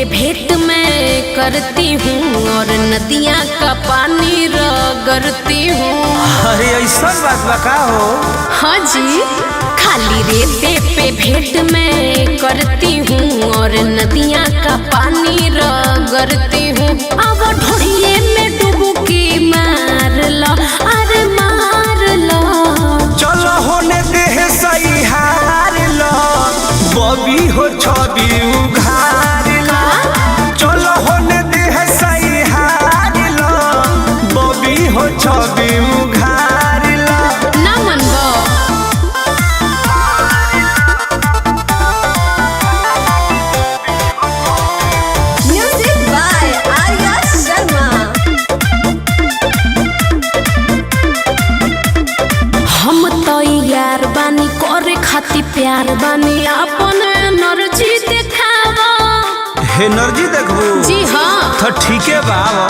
पे भेंट मैं करती हूँ और नदियाँ का पानी रगड़ती हूँ। अरे ऐसा बात बका हो। हाँ जी, खाली रेते पे भेंट मैं करती हूँ और नदियाँ का पानी रगड़ती हूँ। अब ढोड़िए में डुबकी मार लो, अरे मार लो। चलो होने देह सही हार लो, बबी हो छवि उघार लो। चलो होने देह सही हार लो, बबी हो छवि उघार लो। ना मनबो Music by Arya Sharma. हम तो यार बानी करे खाती प्यार बानी, अपन एनर्जी दिखावा। एनर्जी देखबू जी हाँ, तो ठीक है बाबा।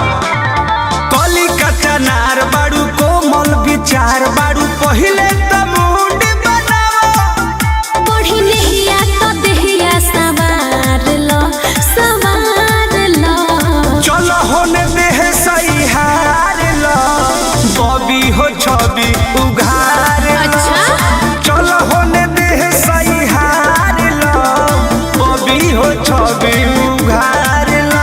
कली कच्चा नार बाड़ू, कोमल विचार बाड़ू, पहिले तो मुंड बनाओ। बढ़ी नहिया तो देहिया सवार लो, सवार लो। चलो होने देह सही हार लो, बबी हो छवि उघार लो। अच्छा, चलो होने देह सही हार लो, बबी हो छवि उघार लो।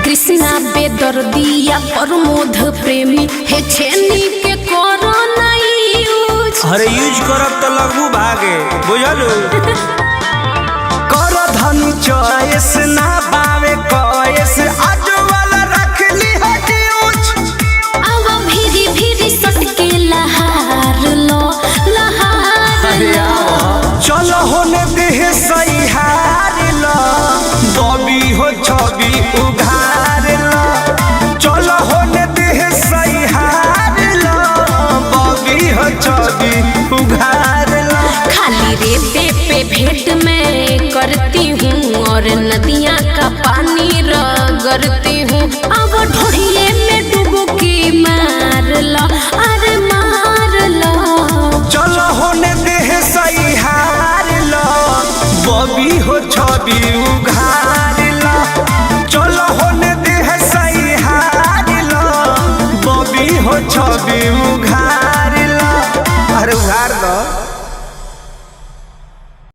कृष्णा बेदर्दिया प्रमोद प्रेमी हे छेनी के कोरोना यूज। अरे यूज करब तो लगू भागे, बुझलू। कर धनु चॉइस ना बावे कॉइस, आज वाला रख ली हड्यूज। अब भीरी भीरी सटके लहार लो, लहार लो। चलो होने देह सही हार लो, बबी हो छवि उघार लो। चलो होने देह सही हार लो, बबी हो छवि उघार लो। खाली रेते पे भेंट मैं करती हूँ और नदियाँ का पानी रगड़ती हूँ। अब ढोड़िए में डुबकी मार लो, अरे मार लो। चलो होने देह सही हार लो, बबी हो छवि उघार लो। चलो होने देह सही हार लो, बबी हो छवि उघार लो। अरे उघार